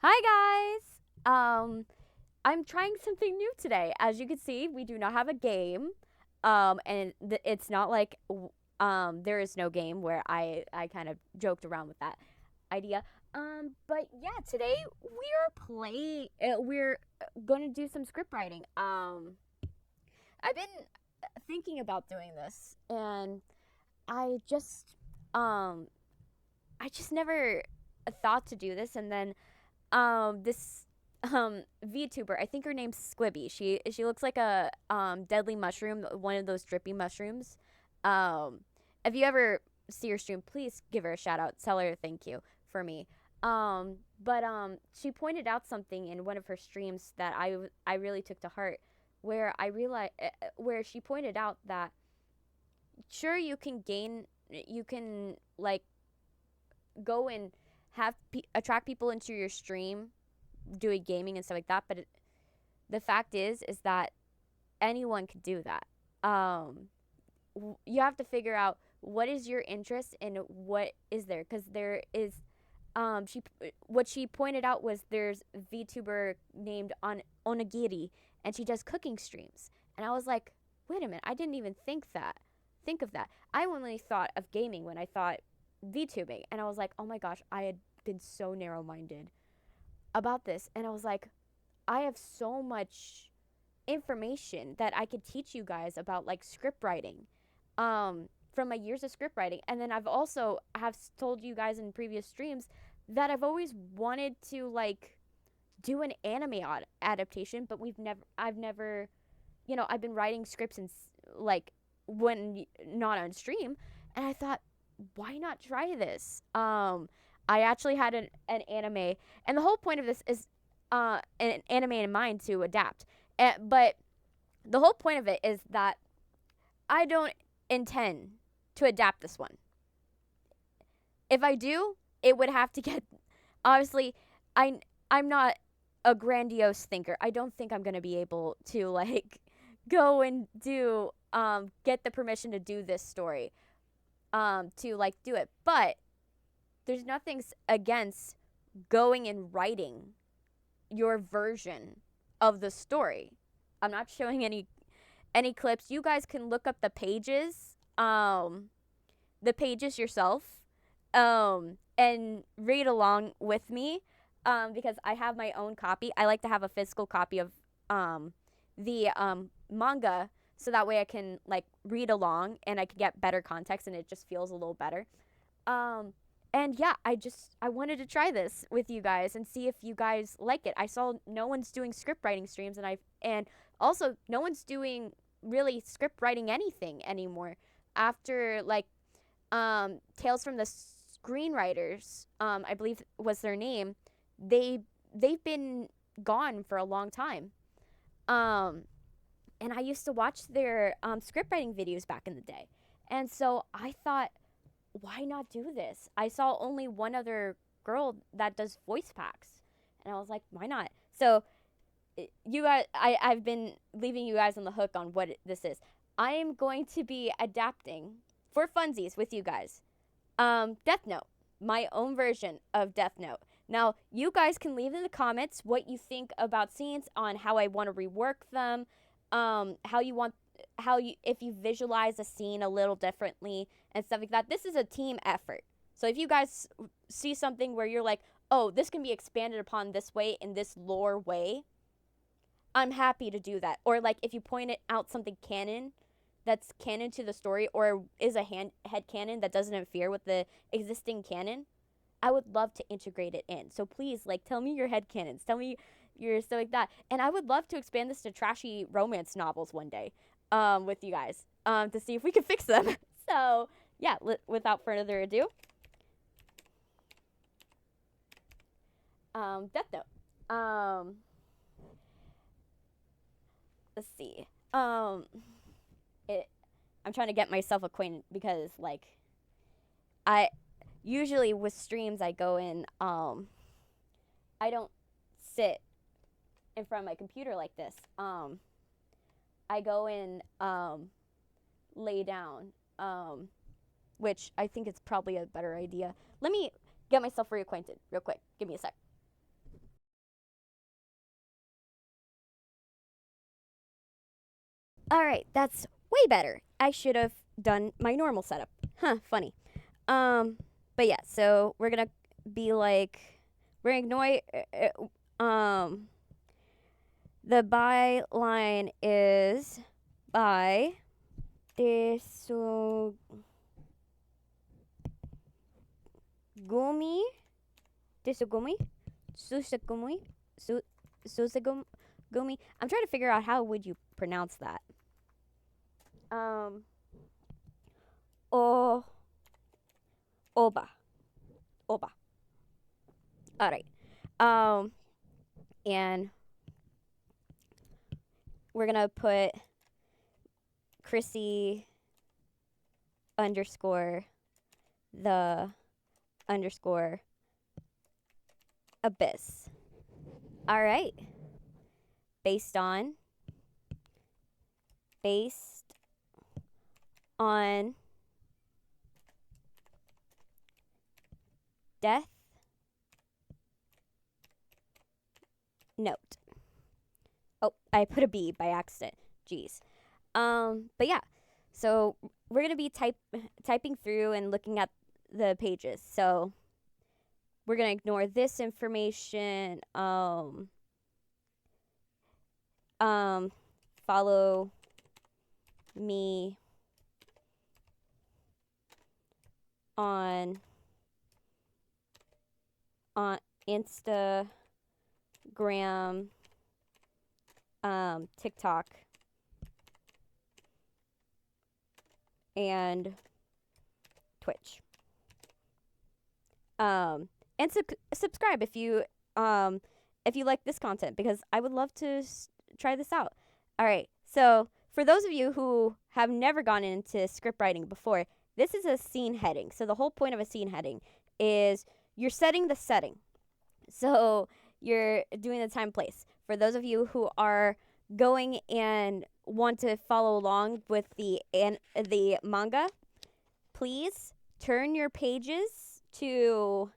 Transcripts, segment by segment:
Hi guys. I'm trying something new today. As you can see, we do not have a game. And it's not like there is no game where I kind of joked around with that idea. But yeah, today we're going to do some script writing. I've been thinking about doing this and I just um I just never thought to do this, and then this VTuber. I think her name's Squibby. She looks like a deadly mushroom, one of those drippy mushrooms. Um, if you ever see her stream, please give her a shout out. Tell her thank you for me. But she pointed out something in one of her streams that I really took to heart, where I realized where she pointed out that sure you can like go and attract people into your stream doing gaming and stuff like that, but the fact is that anyone could do that. You have to figure out what is your interest and what is there, because there is she what she pointed out was there's a VTuber named Onagiri, and she does cooking streams, and I was like, wait a minute, I didn't even think of that. I only thought of gaming when I thought VTubing, and I was like, oh my gosh, I had been so narrow minded about this, and I was like, I have so much information that I could teach you guys about like script writing, from my years of script writing, and then I've also have told you guys in previous streams that I've always wanted to like do an anime adaptation, but I've never, I've been writing scripts and like when not on stream, and I thought, why not try this? I actually had an anime, and the whole point of this is an anime in mind to adapt. But the whole point of it is that I don't intend to adapt this one. If I do, it would have to get obviously I'm not a grandiose thinker. I don't think I'm going to be able to like go and do get the permission to do this story to like do it. But there's nothing against going and writing your version of the story. I'm not showing any clips. You guys can look up the pages yourself, and read along with me, because I have my own copy. I like to have a physical copy of the manga, so that way I can like read along and I can get better context, and it just feels a little better. And yeah, I wanted to try this with you guys and see if you guys like it. I saw no one's doing script writing streams, and also no one's doing really script writing anything anymore after like Tales from the Screenwriters, I believe was their name. They've been gone for a long time. Um and I used to watch their script writing videos back in the day. And so I thought, why not do this? I saw only one other girl that does voice packs, and I was like, why not? So you guys, I've been leaving you guys on the hook on what this is. I am going to be adapting for funsies with you guys. Deathnote, my own version of Deathnote. Now, you guys can leave in the comments what you think about scenes, on how I want to rework them, if you visualize a scene a little differently and stuff like that. This is a team effort. So if you guys see something where you're like, oh, this can be expanded upon this way in this lore way, I'm happy to do that. Or like if you point out something canon that's canon to the story, or is a head canon that doesn't interfere with the existing canon, I would love to integrate it in. So please, like, tell me your head canons. Tell me your stuff like that. And I would love to expand this to trashy romance novels one day, with you guys, to see if we can fix them. So yeah, without further ado, Death Note. Let's see. It. I'm trying to get myself acquainted, because like I usually with streams I go in. I don't sit in front of my computer like this. I go in, lay down, which I think is probably a better idea. Let me get myself reacquainted real quick. Give me a sec. All right, that's way better. I should have done my normal setup. Huh, funny. But yeah, so we're gonna be like, we're gonna ignore, the byline is by Desogumi, Desogumi, Susagumi, Susagumi. I'm trying to figure out how would you pronounce that. O Oba. Oba. All right. And we're gonna put Chrissy underscore the underscore abyss. All right. Based on Death Note. Oh, I put a B by accident. Jeez. But yeah. So we're gonna be typing through and looking at the pages. So we're gonna ignore this information. Follow me on Instagram, TikTok, and Twitch. And subscribe if you like this content, because I would love to try this out. All right. So for those of you who have never gone into script writing before, this is a scene heading. So the whole point of a scene heading is you're setting the setting. So you're doing the time place. For those of you who are going and want to follow along with the manga, please turn your pages to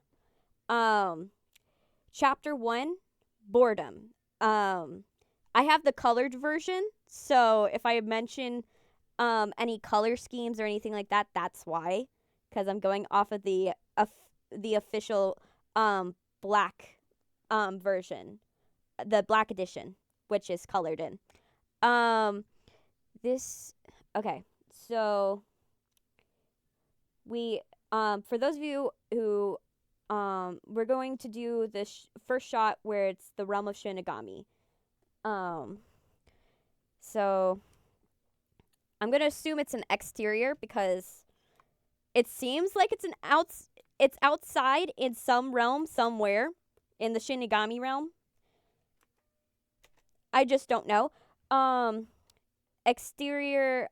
chapter 1, Boredom. I have the colored version, so if I mention any color schemes or anything like that, that's why, because I'm going off of the official black version, the black edition, which is colored in. Okay, so we for those of you who we're going to do the first shot where it's the realm of Shinigami. So I'm gonna assume it's an exterior because it seems like it's it's outside in some realm somewhere in the Shinigami realm. I just don't know. Exterior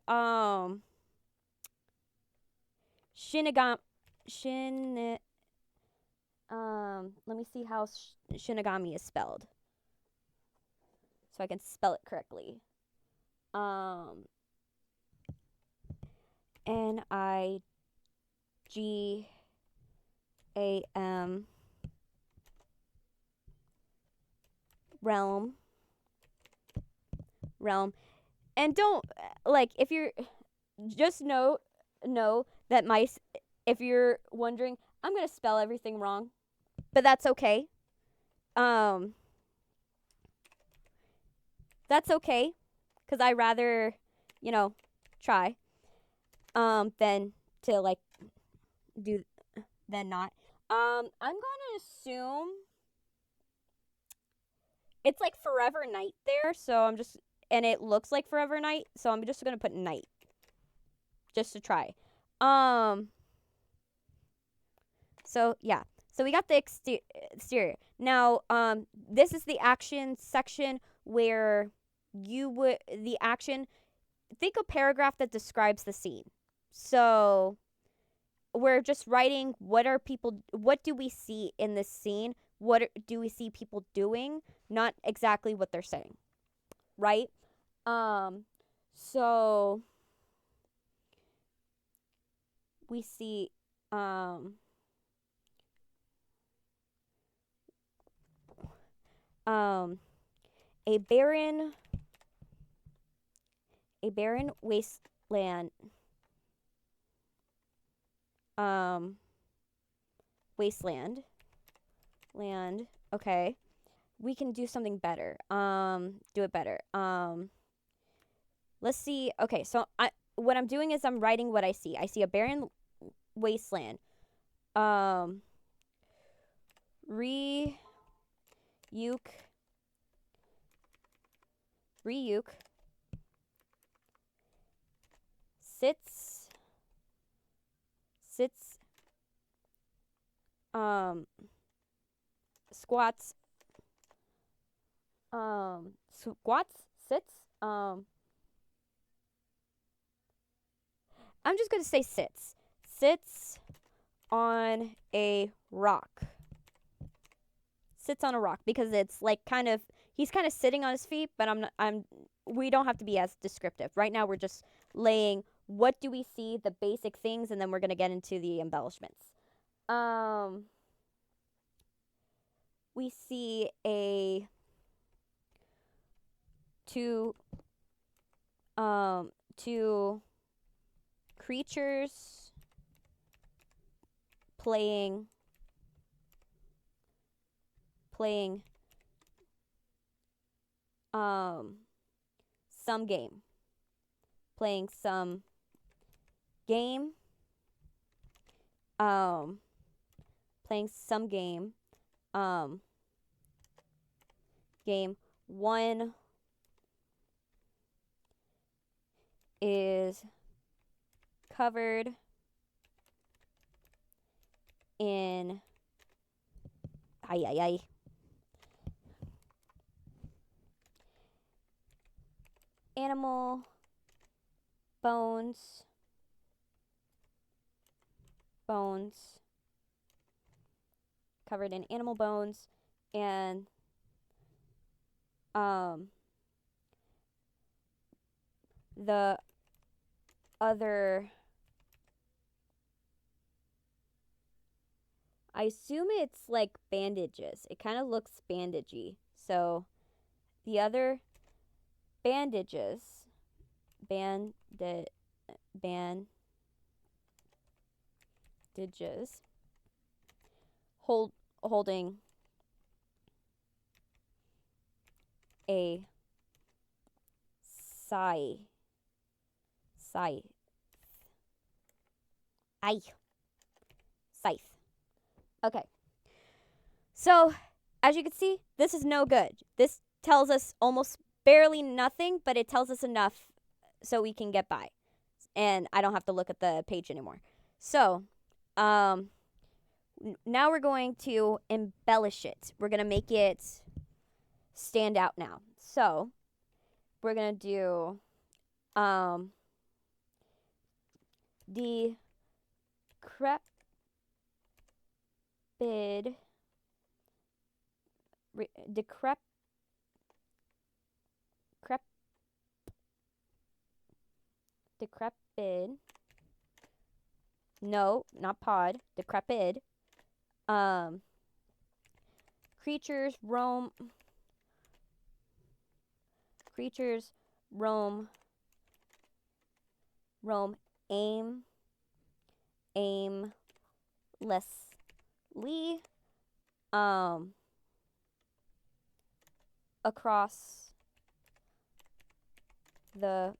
Shinigami let me see how Shinigami is spelled, so I can spell it correctly. Nigam realm. And don't, like, if you're just know that if you're wondering, I'm gonna spell everything wrong, but that's okay. That's okay, because I rather, try than to like do than not. I'm gonna assume it's like Forever Night there, so and it looks like Forever Night, so I'm just gonna put night just to try. So yeah, so we got the exterior. Now this is the action section where think a paragraph that describes the scene. So we're just writing what do we see in this scene? What do we see people doing? Not exactly what they're saying, right? So we see a a barren wasteland. Wasteland. Land. Okay. We can do something better. Do it better. Let's see. Okay, so what I'm doing is I'm writing what I see. I see a barren wasteland. Ryuk sits squats sits I'm just going to say sits on a rock. Sits on a rock because it's like he's kind of sitting on his feet, but we don't have to be as descriptive. Right now we're just laying what do we see, the basic things, and then we're going to get into the embellishments. We see two creatures playing some game. Playing some game. Game 1 is covered in animal bones covered in animal bones, and the other, I assume it's like bandages. It kind of looks bandagey. So the other bandages holding a scythe. Okay. So, as you can see, this is no good. This tells us almost barely nothing, but it tells us enough so we can get by. And I don't have to look at the page anymore. So, now we're going to embellish it. We're going to make it stand out now. So, we're going to do decrepit. No, not pod. Decrepit. Creatures roam aimlessly across the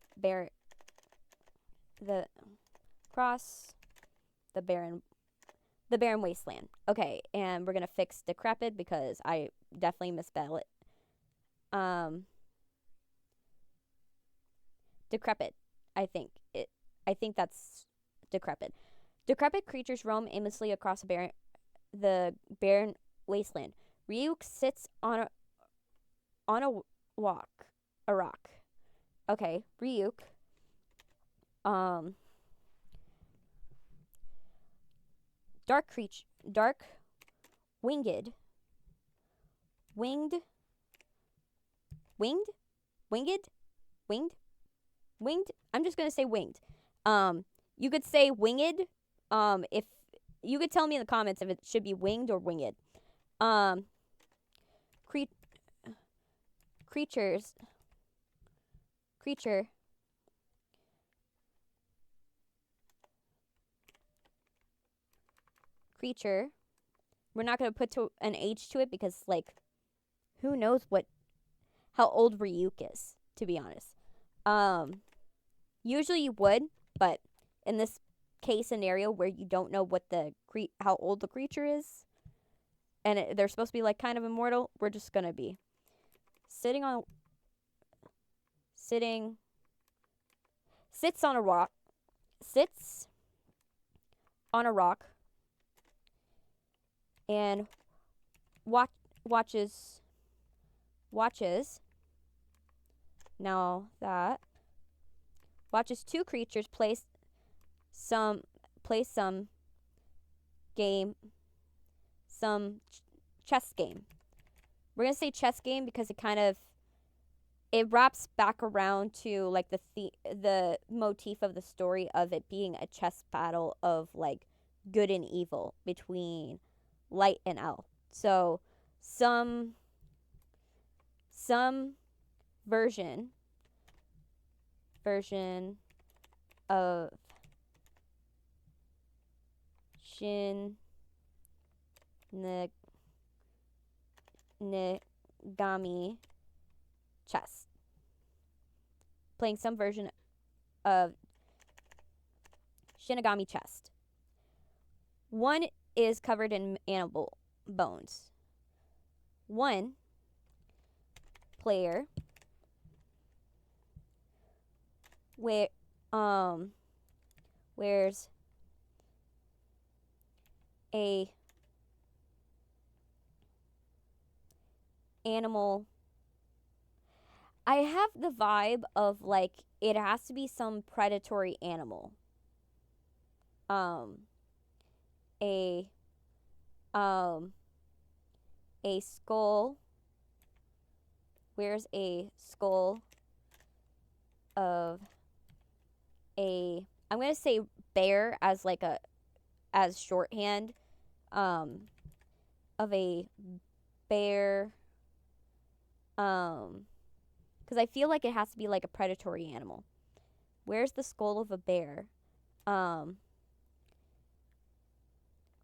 barren wasteland. Okay, and we're gonna fix decrepit because I definitely misspell it. Decrepit. I think that's decrepit. Decrepit creatures roam aimlessly across the barren wasteland. Ryuk sits on a rock. Okay, Ryuk. Dark winged. I'm just gonna say winged. You could say winged. If you could tell me in the comments if it should be winged or winged. Creature creature. We're not going to put an age to it because, like, who knows how old Ryuk is, to be honest. Usually you would, but in this case scenario where you don't know how old the creature is, and they're supposed to be like kind of immortal, we're just gonna be sits on a rock, and watches. Now that watches two creatures play some chess game. We're gonna say chess game because it wraps back around to like the motif of the story of it being a chess battle of like good and evil between light and L. So some version of Shinigami chess. Playing some version of Shinigami chess. One is covered in animal bones. One player wears a animal. I have the vibe of like it has to be some predatory animal. A skull. Wears a skull of I'm gonna say bear as like as shorthand, of a bear, because I feel like it has to be like a predatory animal. Where's the skull of a bear?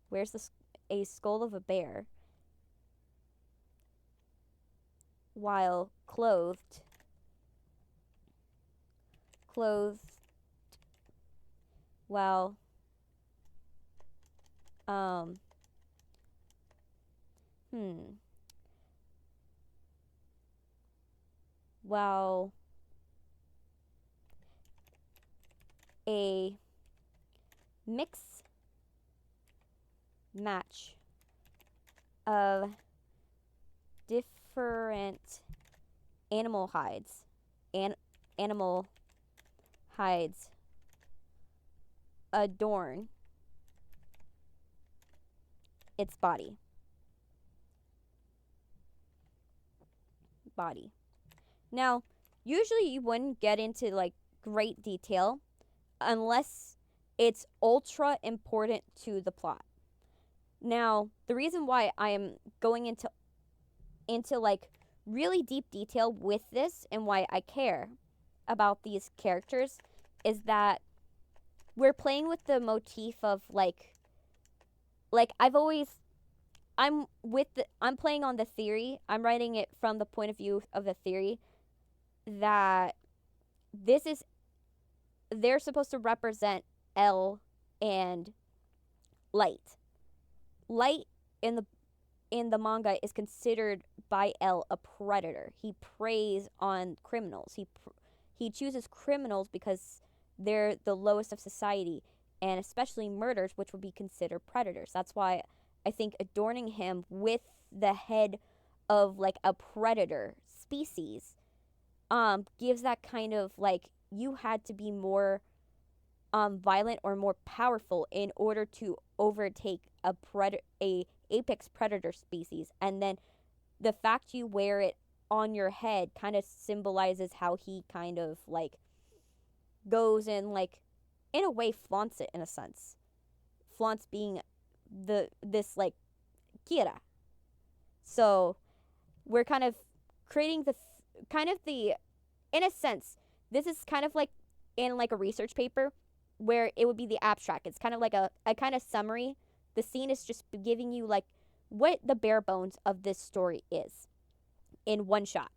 Where's a skull of a bear while clothed while while a mix match of different animal hides adorn its body. Now, usually you wouldn't get into like great detail unless it's ultra important to the plot. Now, the reason why I am going into like really deep detail with this and why I care about these characters is that we're playing with the motif of like I'm playing on the theory. I'm writing it from the point of view of the theory that they're supposed to represent L and light. Light in the manga is considered by L a predator. He preys on criminals. He chooses criminals because they're the lowest of society, and especially murders, which would be considered predators. That's why I think adorning him with the head of like a predator species gives that kind of like you had to be more violent or more powerful in order to overtake a apex predator species. And then the fact you wear it on your head kind of symbolizes how he kind of like goes and like in a way flaunts it, in a sense. Flaunts being this like Kira. So we're kind of creating in a sense, this is kind of like in like a research paper where it would be the abstract. It's kind of like a kind of summary The scene is just giving you like what the bare bones of this story is in one shot.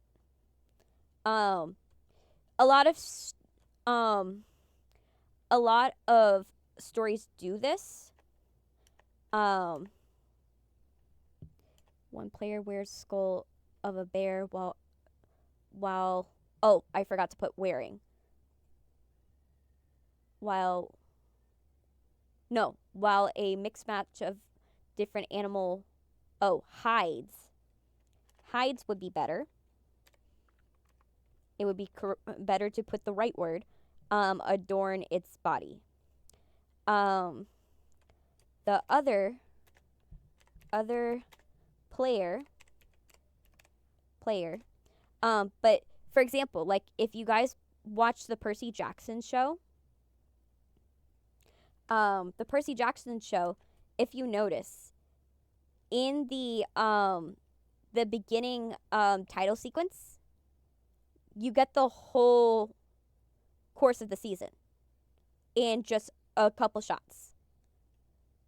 Um, a lot of um, a lot of stories do this. One player wears skull of a bear while oh, I forgot to put wearing. While a mixed match of different animal hides. Hides would be better. It would be better to put the right word. Adorn its body. The other player. But for example, like if you guys watch the Percy Jackson show, if you notice in the beginning title sequence, you get the whole course of the season in just a couple shots,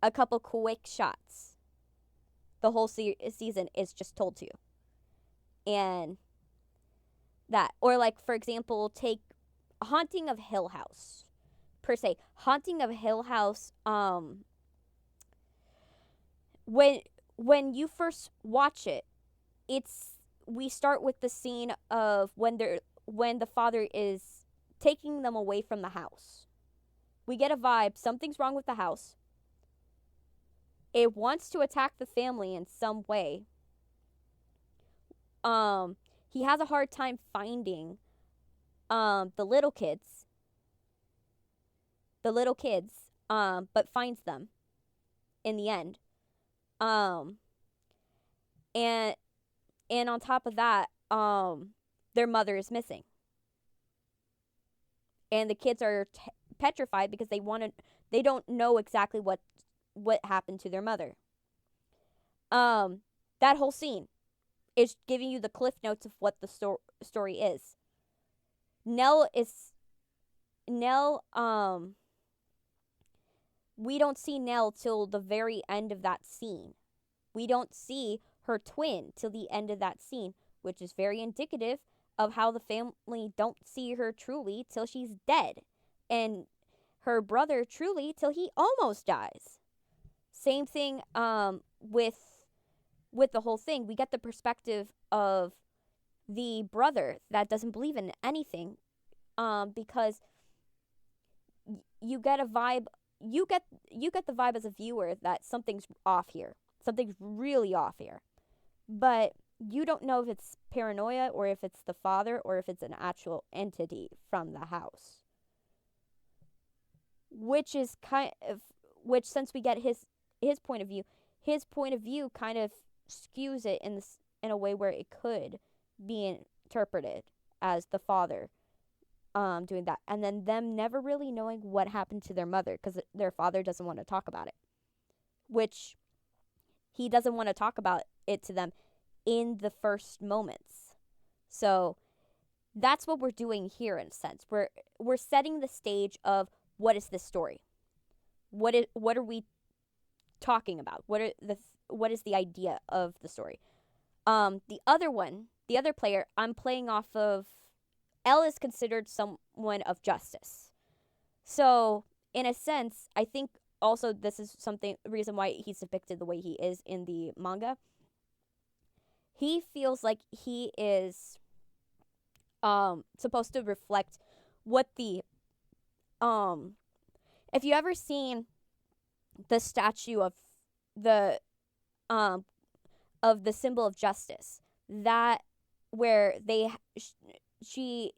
a couple quick shots. The whole season is just told to you. And that, or like for example, take Haunting of Hill House per se. Haunting of Hill House, when you first watch it, we start with the scene of when the father is taking them away from the house. We get a vibe, something's wrong with the house. It wants to attack the family in some way. He has a hard time finding the little kids, but finds them in the end. And on top of that, their mother is missing. And the kids are petrified because they don't know exactly what happened to their mother. That whole scene is giving you the cliff notes of what the story is. We don't see Nell till the very end of that scene. We don't see her twin till the end of that scene, which is very indicative of how the family don't see her truly till she's dead, and her brother truly till he almost dies. Same thing with the whole thing. We get the perspective of the brother that doesn't believe in anything, because you get a vibe. You get the vibe as a viewer that something's off here. Something's really off here. But you don't know if it's paranoia or if it's the father or if it's an actual entity from the house. Which since we get his point of view kind of skews it in a way where it could be interpreted as the father doing that, and then them never really knowing what happened to their mother because their father doesn't want to talk about it, which he doesn't want to talk about it to them in the first moments. So that's what we're doing here in a sense. We're setting the stage of what is this story? What are we talking about? What is the idea of the story? The other player, I'm playing off of. Elle is considered someone of justice. So, in a sense, I think also this is reason why he's depicted the way he is in the manga. He feels like he is supposed to reflect what the if you ever seen the statue of the symbol of justice, that where she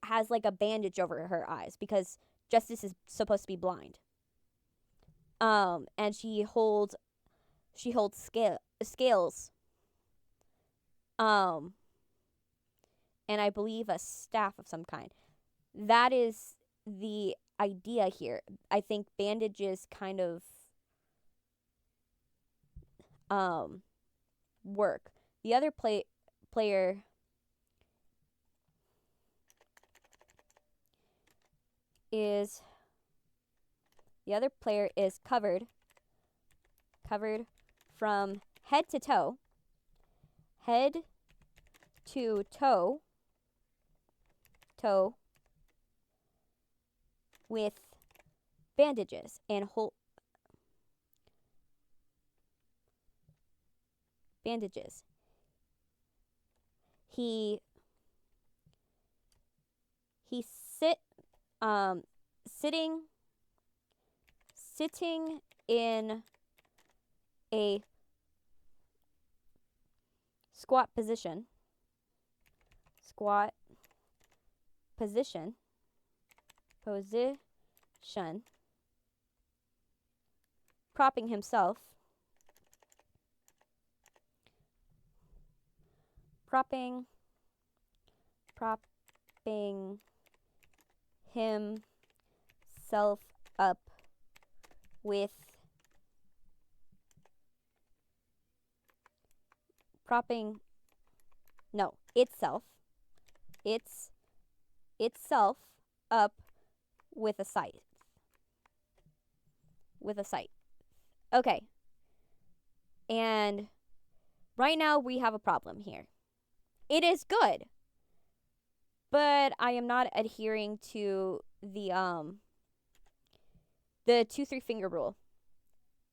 has like a bandage over her eyes because justice is supposed to be blind. And she holds scales. And I believe a staff of some kind. That is the idea here. I think bandages kind of work. The other player is covered covered from head to toe. Head to toe. Toe. With bandages and bandages. He sitting in a squat position. Propping himself. Propping himself up with itself up with a scythe. Okay. And right now we have a problem here. It is good, but I am not adhering to the 2-3 finger rule.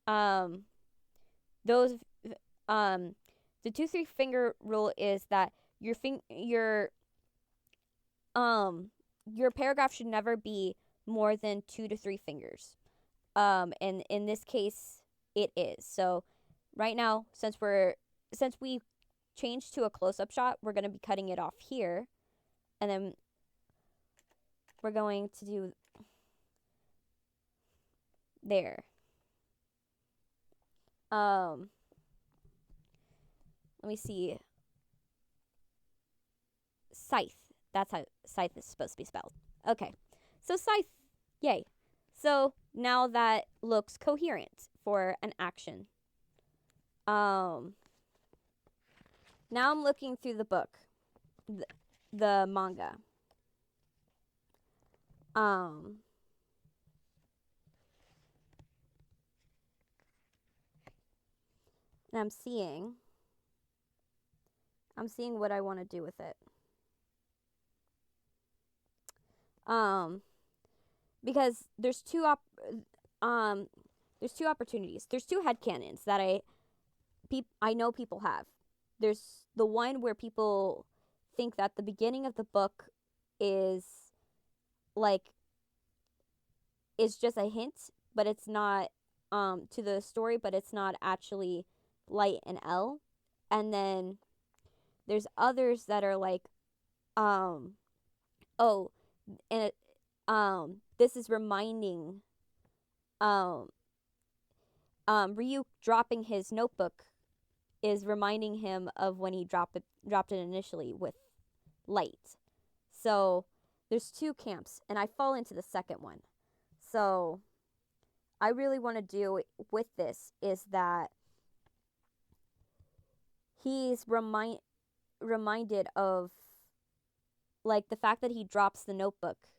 The 2-3 finger rule is that your paragraph should never be more than 2 to 3 fingers. And in this case, it is. So right now, since we changed to a close-up shot, we're going to be cutting it off here, and then we're going to do there. Let me see. Scythe. That's how scythe is supposed to be spelled. Okay. So scythe. Yay. So now that looks coherent for an action. Now I'm looking through the book, the manga. And I'm seeing what I want to do with it. Because there's two opportunities. There's 2 headcanons that I know people have. There's the one where people think that the beginning of the book is just a hint, but it's not to the story, but it's not actually Light and L. And then there's others that are like, this is reminding Ryuk dropping his notebook is reminding him of when he dropped it initially with Light. So there's 2 camps, and I fall into the second one. So I really want to do with this is that he's reminded of, like, the fact that he drops the notebook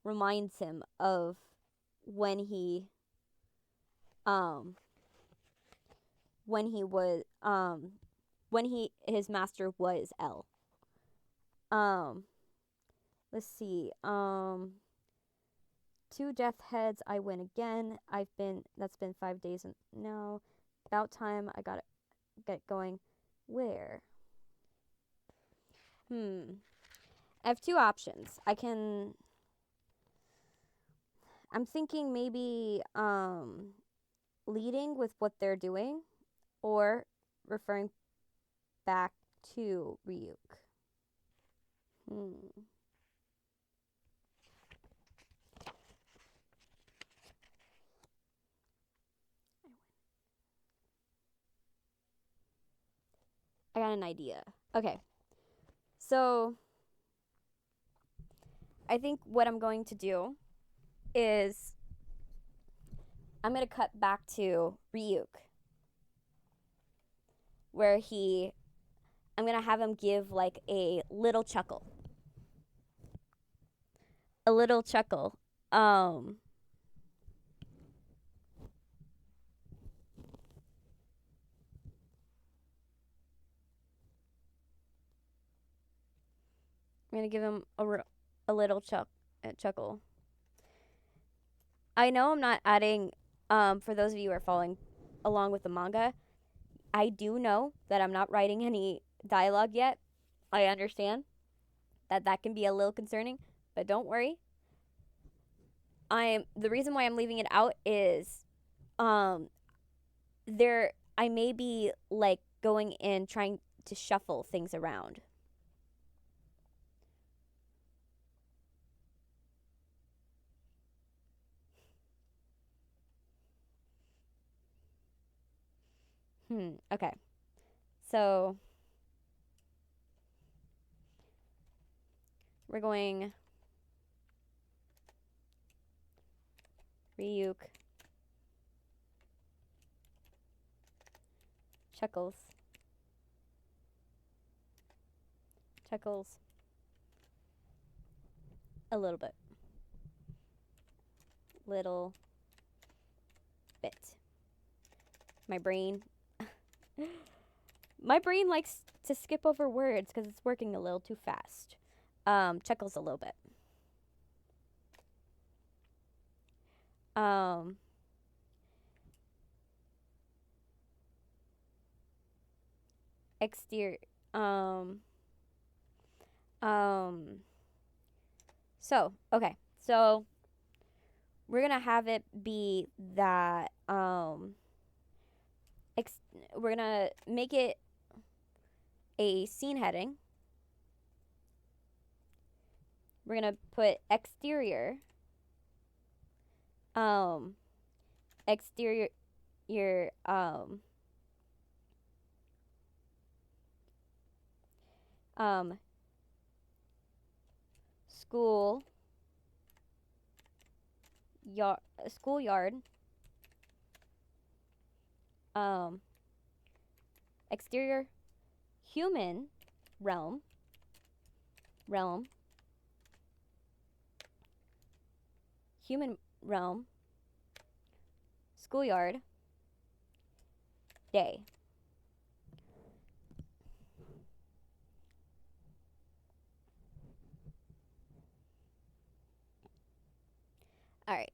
reminds him of when his master was L. Let's see. 2 death heads, I win again. That's been 5 days now. About time I gotta get going. Where? I have 2 options. I'm thinking maybe leading with what they're doing or referring back to Ryuk. I got an idea. Okay. So I think what I'm going to do is I'm going to cut back to Ryuk, where I'm going to have him give like a little chuckle. I'm gonna give him a little chuckle. I know I'm not adding. For those of you who are following along with the manga, I do know that I'm not writing any dialogue yet. I understand that can be a little concerning, but don't worry. The reason why I'm leaving it out is um there I may be like going in trying to shuffle things around. Okay. So we're going Ryuk chuckles a little bit. Little bit. My brain likes to skip over words because it's working a little too fast. Chuckles a little bit. Exterior. So, okay. So, we're going to have it be that, we're going to make it a scene heading. We're going to put exterior, exterior, school, schoolyard, exterior, human realm, human realm, schoolyard, day. All right.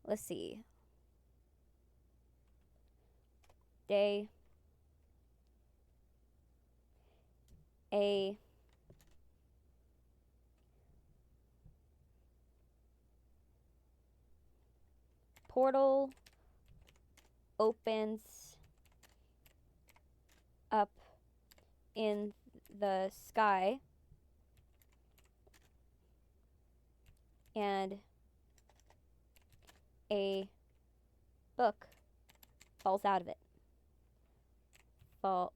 Let's see. Day. A portal opens up in the sky and a book falls out of it. Fall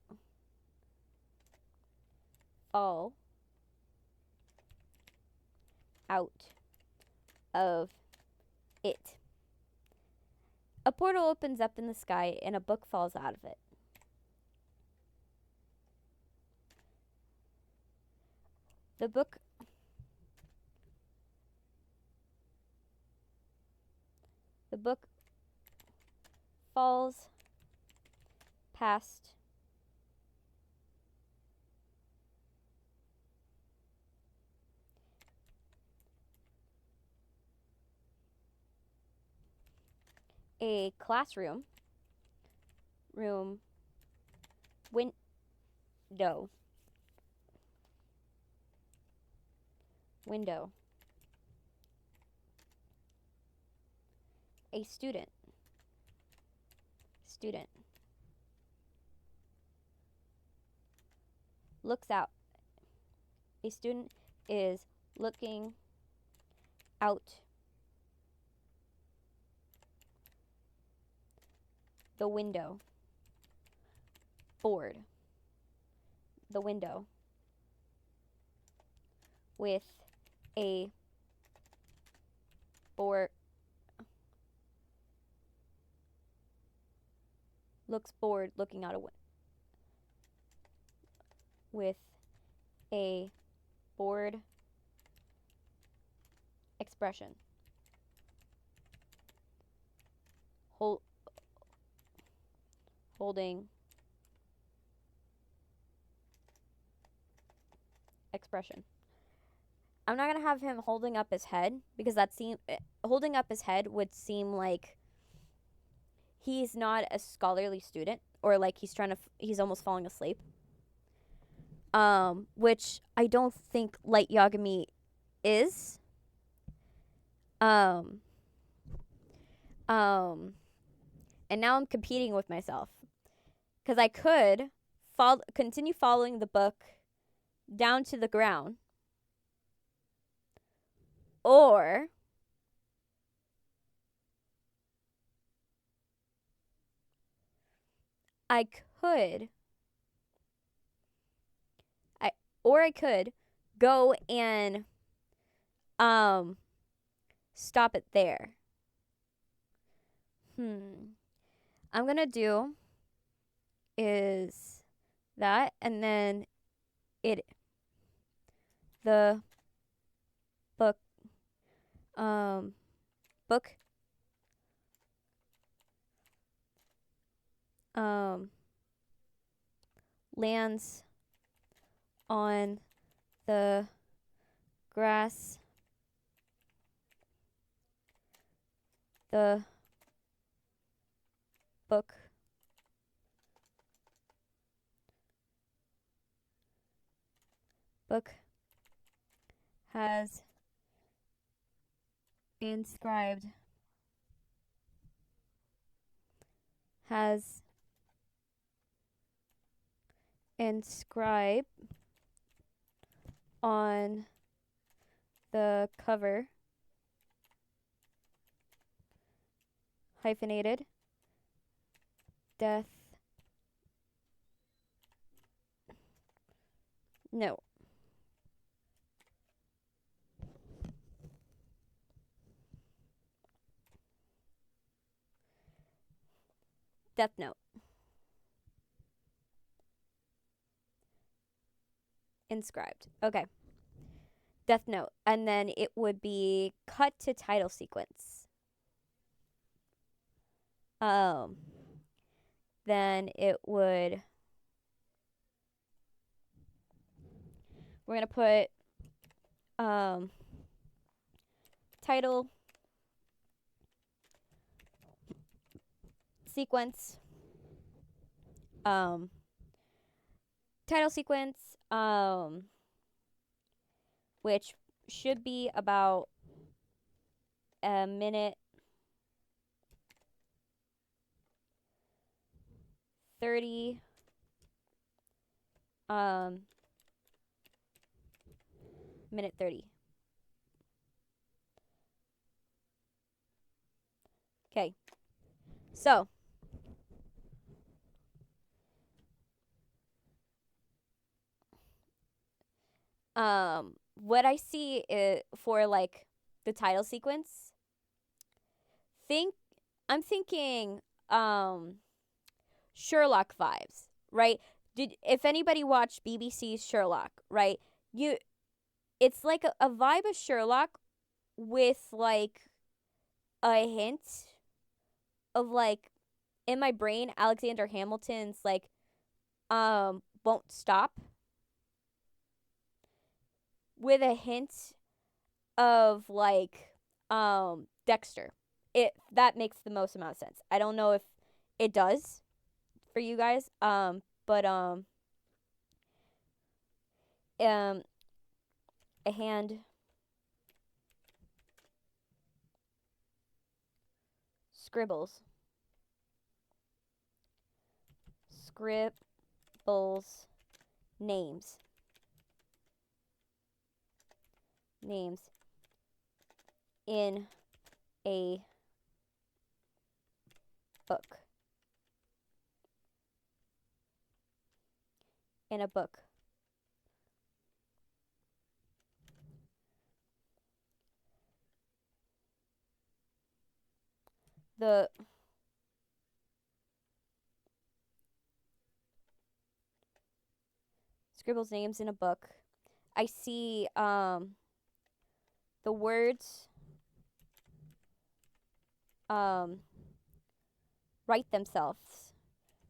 out of it. A portal opens up in the sky and a book falls out of it. The book falls past a classroom window. A student looks out. A student is looking out the window. Bored. The window. With a board. Looks bored looking out a window. With a bored expression. Holding expression. I'm not gonna have him holding up his head because holding up his head would seem like he's not a scholarly student, or like he's almost falling asleep. Which I don't think Light Yagami is. Um, and now I'm competing with myself because I could continue following the book down to the ground, or I could I could go and stop it there. I'm gonna do is that, and then the book book lands on the grass. The book has inscribed on the cover, hyphenated, Death Note. Death Note. Inscribed. Okay. Death Note. And then it would be cut to title sequence. Then it would, we're going to put title sequence, which should be about a minute 30, minute 30. Okay. So, what I see is for like the title sequence, I'm thinking Sherlock vibes, right? If anybody watched BBC's Sherlock, right? It's like a vibe of Sherlock with like a hint of like, in my brain, Alexander Hamilton's like won't stop, with a hint of like Dexter. That makes the most amount of sense. I don't know if it does for you guys, but a hand scribbles names in a book. The scribbles names in a book. I see the words write themselves.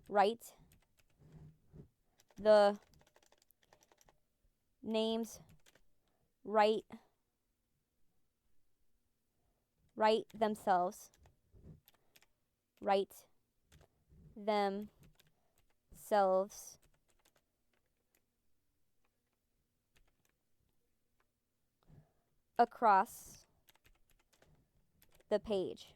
Write the names write themselves across the page.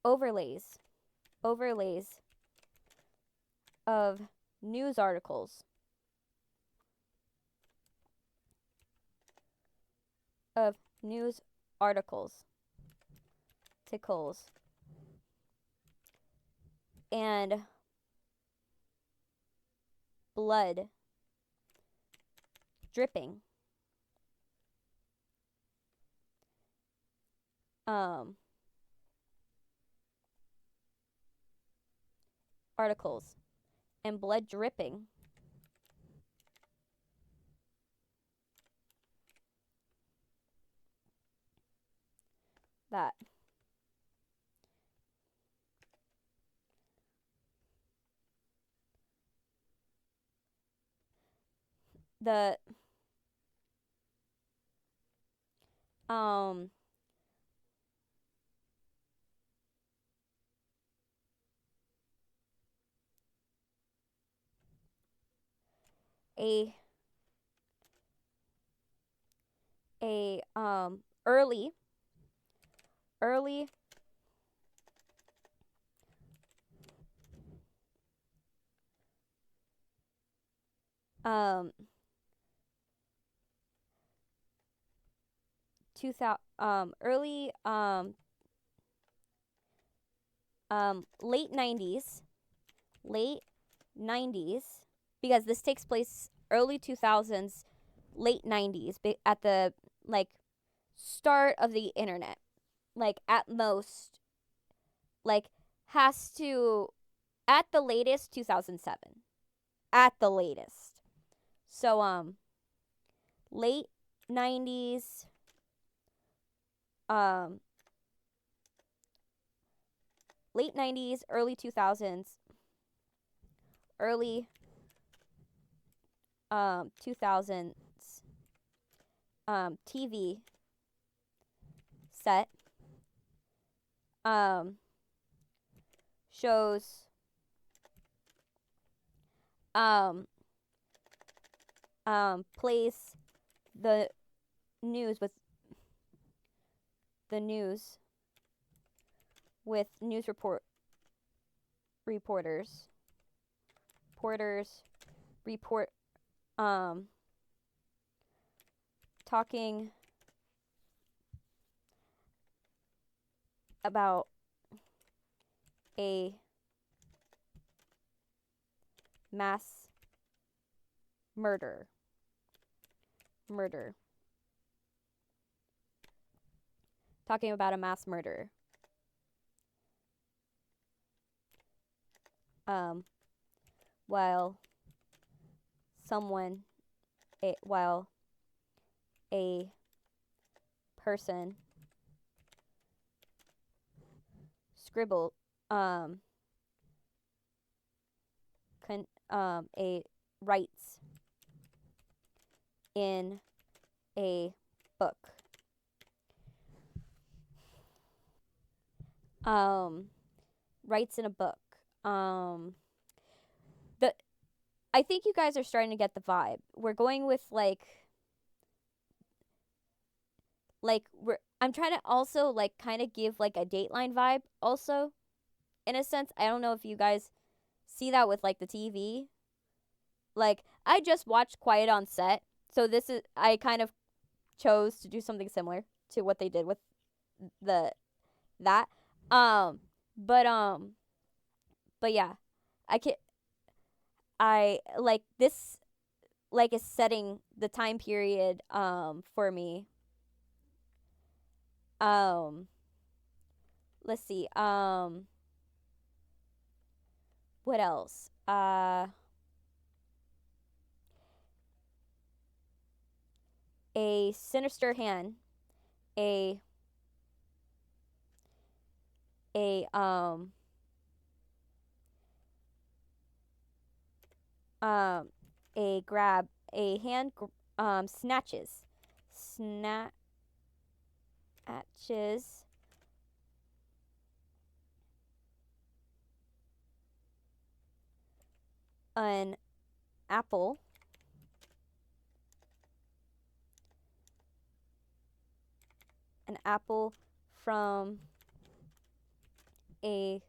Overlays of news articles ticles and blood dripping articles and blood dripping that the a early 2000 early late 90s because this takes place early 2000s, late 90s, at the like start of the internet, like at most, like has to at the latest 2007, at the latest. So late 90s, early 2000s, early 2000s TV set shows plays the news with news reporters report talking about a mass murder. Talking about a mass murder. While a person scribbled writes in a book. Writes in a book. I think you guys are starting to get the vibe. We're going with I'm trying to also like kind of give like a Dateline vibe also, in a sense. I don't know if you guys see that with like the TV. Like I just watched Quiet on Set, so I kind of chose to do something similar to what they did with that. But yeah, I like this, like is setting the time period for me. Let's see. What else? A sinister hand, a a um a grab a hand snatches an apple from a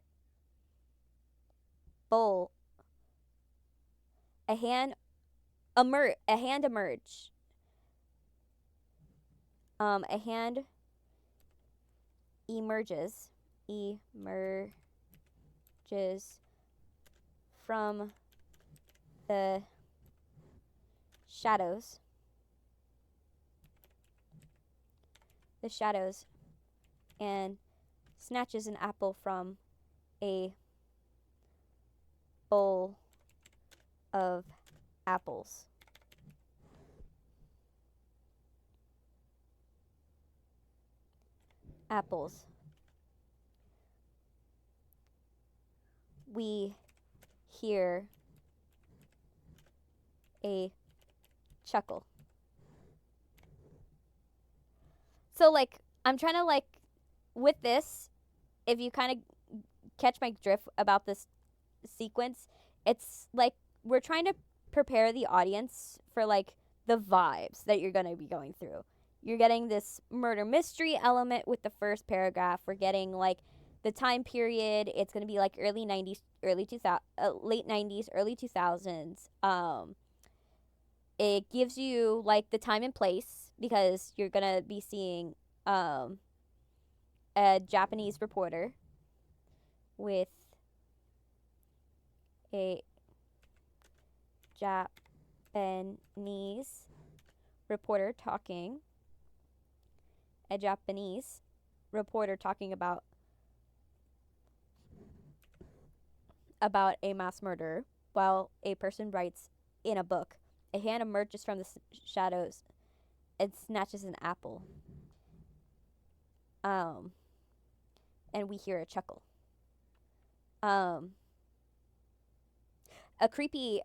bowl. A hand emerge. A hand emerges from the shadows. And snatches an apple from a bowl of apples. We hear a chuckle. So, like, I'm trying to, like, with this, if you kind of catch my drift about this sequence, it's like we're trying to prepare the audience for, like, the vibes that you're going to be going through. You're getting this murder mystery element with the first paragraph. We're getting, like, the time period. It's going to be, like, early 90s, late 90s, early 2000s. It gives you, like, the time and place because you're going to be seeing a Japanese reporter with a Japanese reporter talking about a mass murderer while a person writes in a book. A hand emerges from the shadows and snatches an apple. And we hear a chuckle. A creepy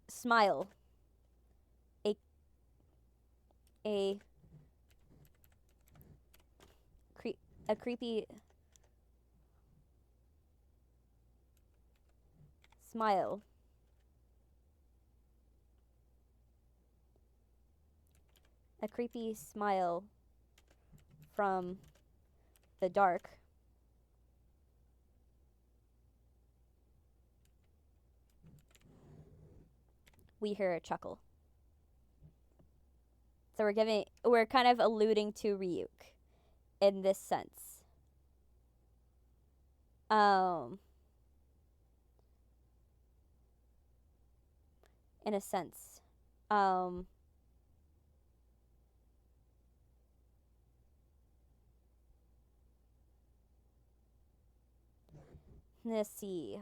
smile. A creepy smile. A creepy smile from the dark. We hear a chuckle. So we're kind of alluding to Ryuk in this sense. In a sense. Let's see.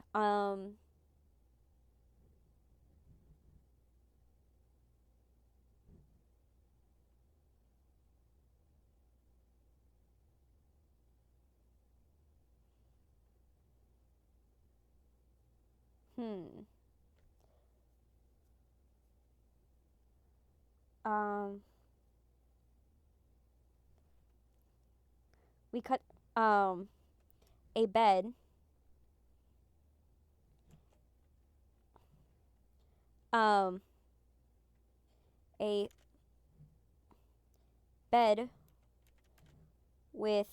We cut a bed a bed with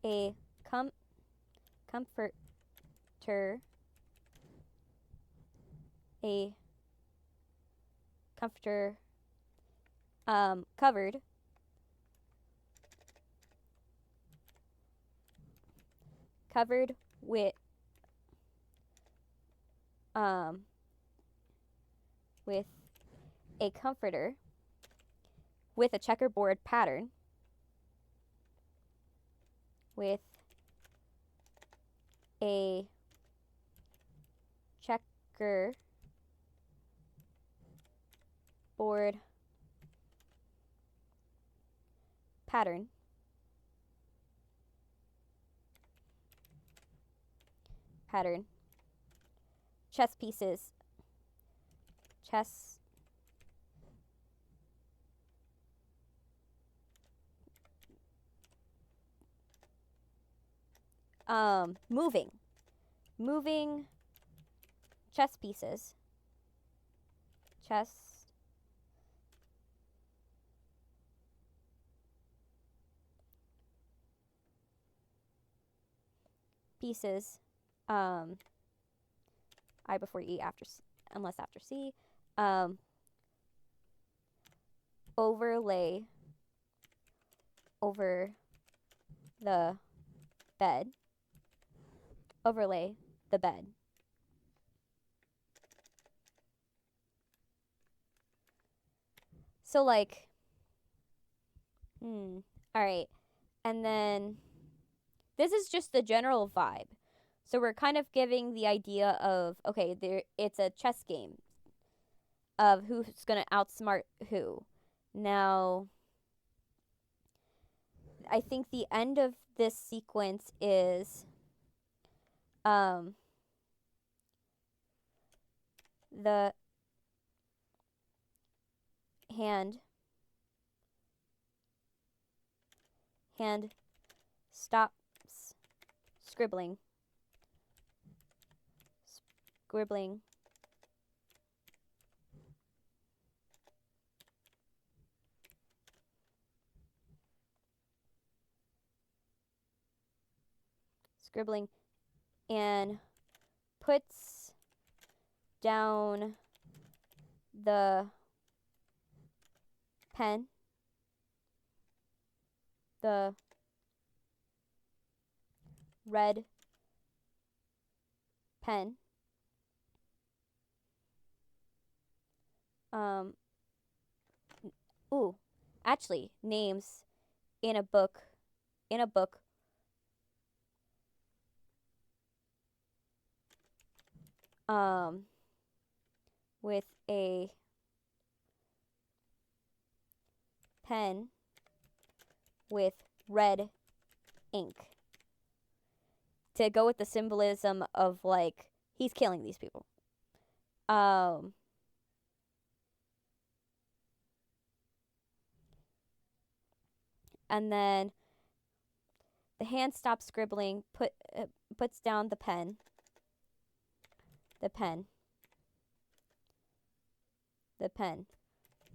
a comforter, a comforter covered with a comforter with a checkerboard pattern with a checkerboard pattern pattern. Chess pieces. Chess. Moving. Moving chess pieces. Chess pieces. I before E after C, unless after C. Overlay over the bed. Overlay the bed. So like, all right. And then this is just the general vibe. So we're kind of giving the idea of, okay, it's a chess game of who's going to outsmart who. Now, I think the end of this sequence is the hand stops scribbling and puts down the pen, the red pen, actually names in a book with a pen with red ink to go with the symbolism of like he's killing these people. And then the hand stops scribbling, puts down the pen.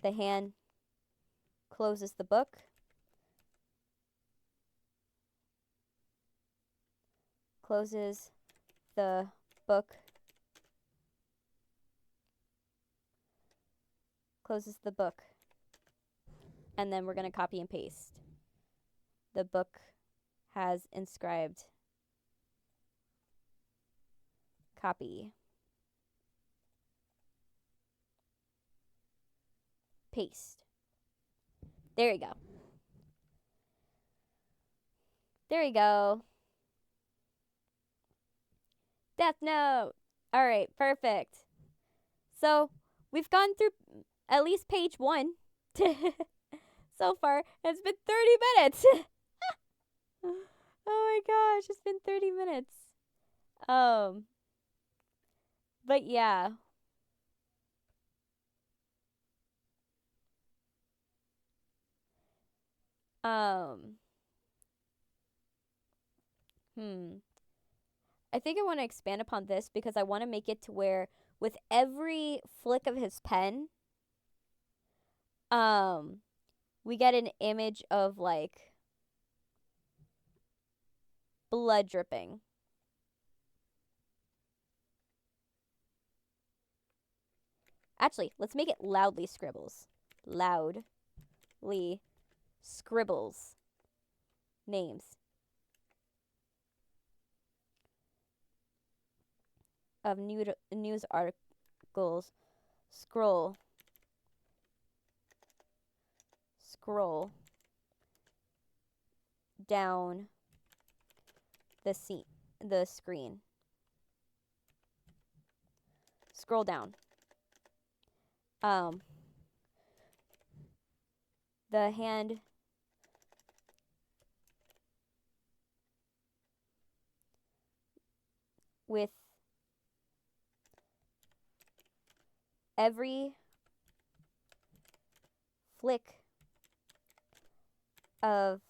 The hand closes the book. Closes the book. Closes the book. And then we're going to copy and paste. The book has inscribed copy. Paste. There you go. There you go. Deathnote. All right, perfect. So we've gone through at least page 1 so far. It's been 30 minutes. Oh my gosh, it's been 30 minutes. But yeah. I think I want to expand upon this because I want to make it to where with every flick of his pen, we get an image of like blood dripping. Actually, let's make it loudly scribbles. Loudly scribbles. Names of news articles. Scroll down the screen. Scroll down. The hand with every flick of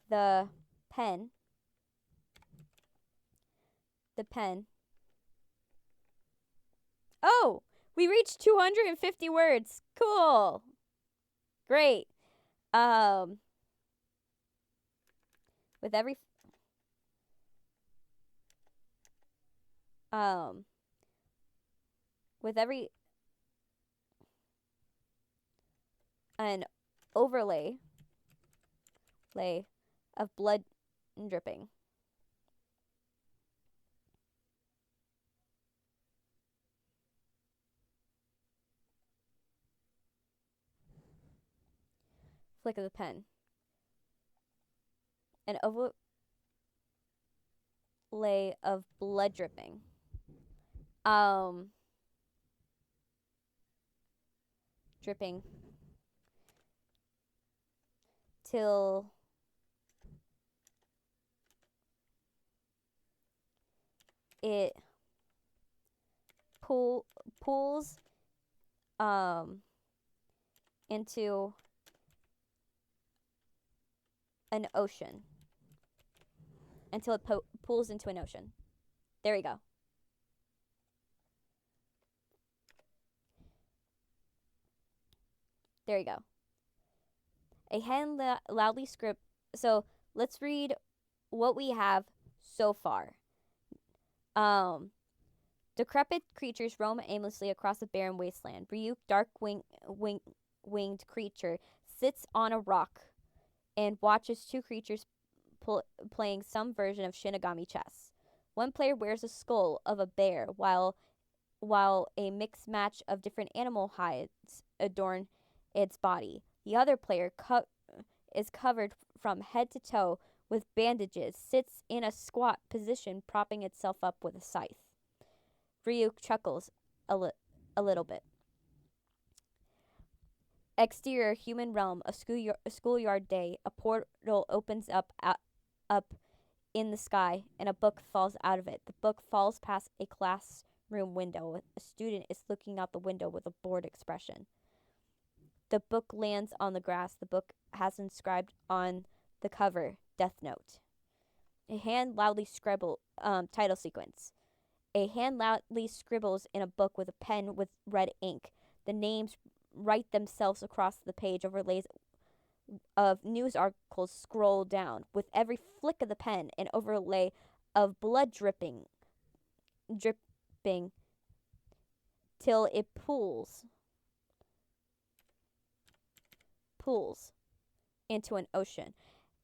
the pen, Oh, we reached 250 words. Cool. Great. Um, with every um with every an overlay of blood dripping. Flick of the pen. An overlay of blood dripping. Dripping till it pools into an ocean. Until it pools into an ocean. There we go. There you go. A hen loudly script. So let's read what we have so far. Decrepit creatures roam aimlessly across a barren wasteland. Ryuk, dark winged creature, sits on a rock and watches two creatures playing some version of Shinigami chess. One player wears a skull of a bear while a mixed match of different animal hides adorn its body. The other player is covered from head to toe with bandages, sits in a squat position propping itself up with a scythe. Ryuk chuckles a little bit. Exterior human realm, a schoolyard day. A portal opens up in the sky, and a book falls out of it. The book falls past a classroom window. A student is looking out the window with a bored expression. The book lands on the grass. The book has inscribed on the cover, Deathnote. A hand loudly title sequence. A hand loudly scribbles in a book with a pen with red ink. The names write themselves across the page. Overlays of news articles scroll down. With every flick of the pen, an overlay of blood dripping till it pools into an ocean.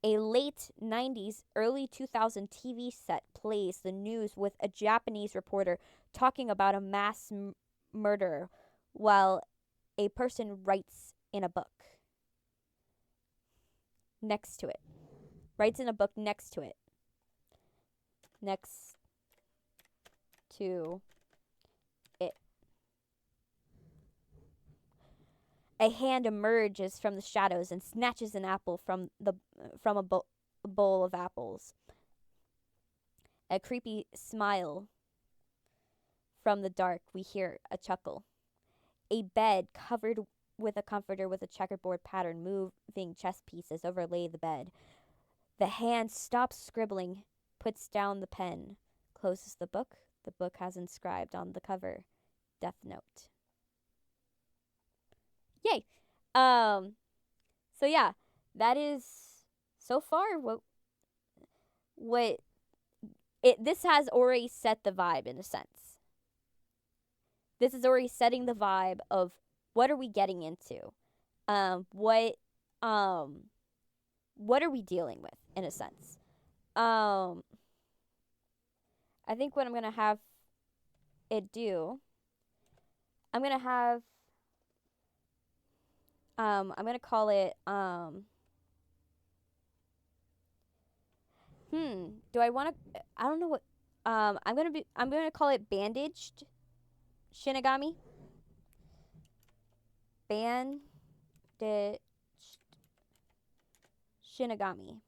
A late 90s, early 2000 TV set plays the news with a Japanese reporter talking about a mass murder while a person writes in a book next to it. Writes in a book next to it. Next to it. A hand emerges from the shadows and snatches an apple from a bowl of apples. A creepy smile from the dark. We hear a chuckle. A bed covered with a comforter with a checkerboard pattern. Moving chess pieces overlay the bed. The hand stops scribbling, puts down the pen, closes the book. The book has inscribed on the cover, Deathnote. Yay. So yeah, that is so far this has already set the vibe in a sense. This is already setting the vibe of what are we getting into? What are we dealing with in a sense? I think what I'm going to have it do, I'm going to call it, do I want to, I don't know what, I'm going to call it Bandaged Shinigami. Bandaged Shinigami.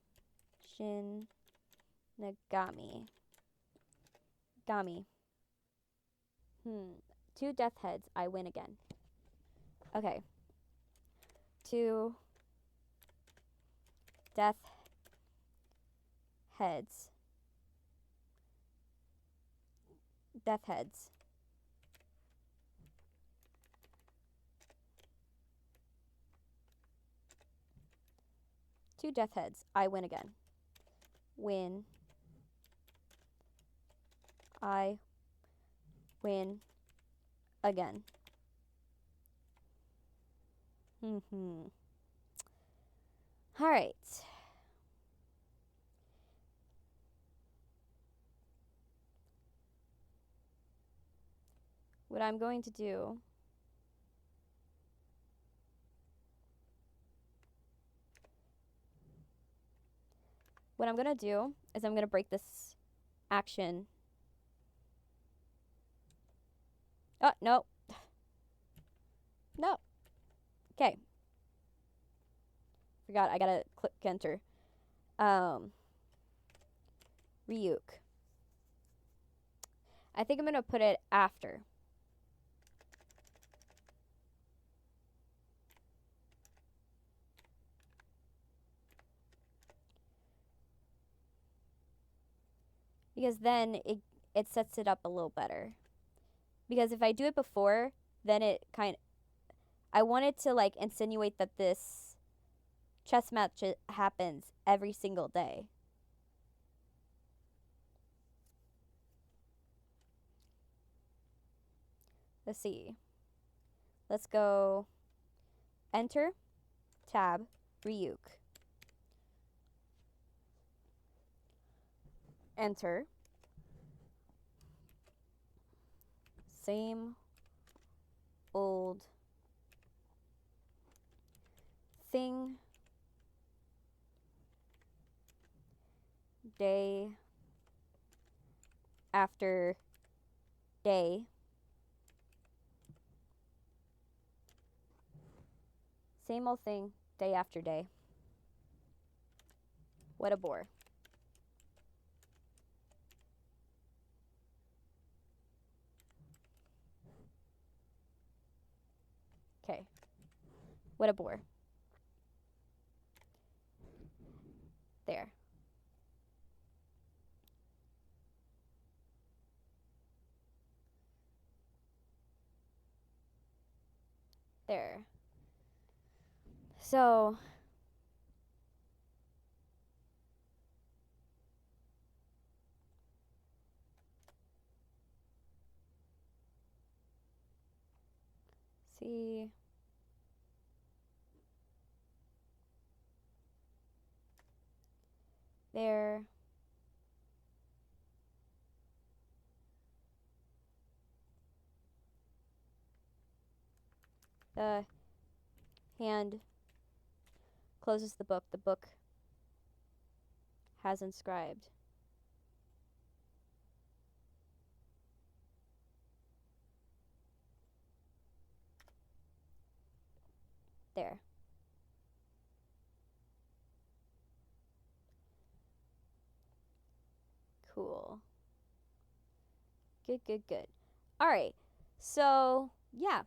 Gami. Two death heads. I win again. Okay. Two death heads. Death heads. Two death heads. I win again. Win. I win again. All right. What I'm going to do is I'm going to break this action. Oh, no. No. Okay. Forgot I gotta click enter. Ryuk. I think I'm gonna put it after. Because then it sets it up a little better. Because if I do it before, then I want it to like insinuate that this chess match happens every single day. Let's see. Let's go enter, tab, Ryuk. Enter. Same old thing. Day after day. Same old thing, day after day. What a bore. Okay. What a bore. There. There. So, see. There. The hand closes the book. The book has inscribed. There. Cool. Good, good, good. All right. So, yeah.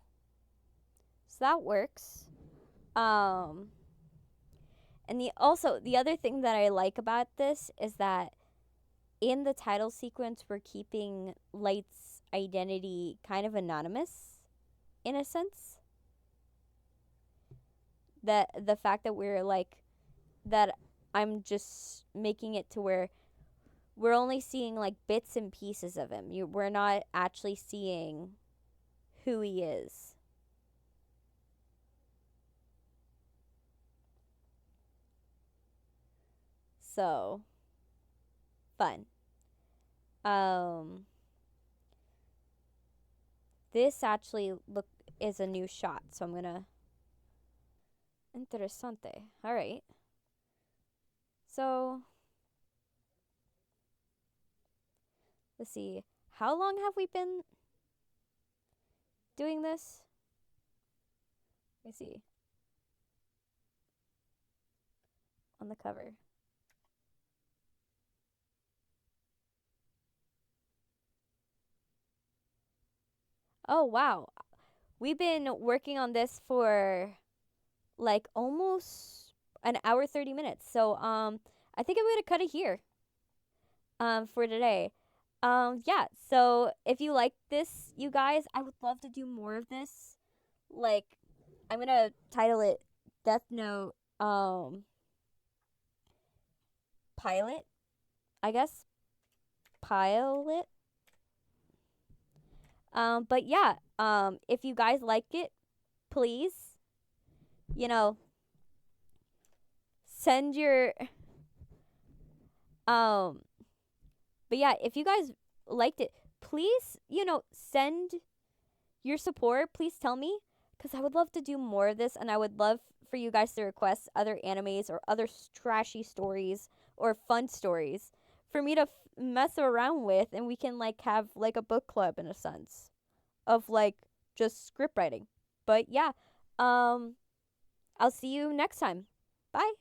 So that works. And the other thing that I like about this is that in the title sequence we're keeping Light's identity kind of anonymous in a sense. That the fact that we're like that I'm just making it to where we're only seeing like bits and pieces of him. We're not actually seeing who he is. So fun. This actually is a new shot, so I'm gonna Interessante. All right. So let's see. How long have we been doing this? Let me see. On the cover. Oh, wow. We've been working on this for like almost an hour 30 minutes. So I think I'm going to cut it here for today. Yeah, so if you like this, you guys, I would love to do more of this. Like I'm going to title it Death Note pilot, I guess. Pilot. But yeah, if you guys like it, please, you know, send your um but yeah, if you guys liked it, please, send your support. Please tell me, cuz I would love to do more of this, and I would love for you guys to request other animes or other trashy stories or fun stories for me to mess around with, and we can like have like a book club in a sense of like just script writing. But yeah, I'll see you next time. Bye.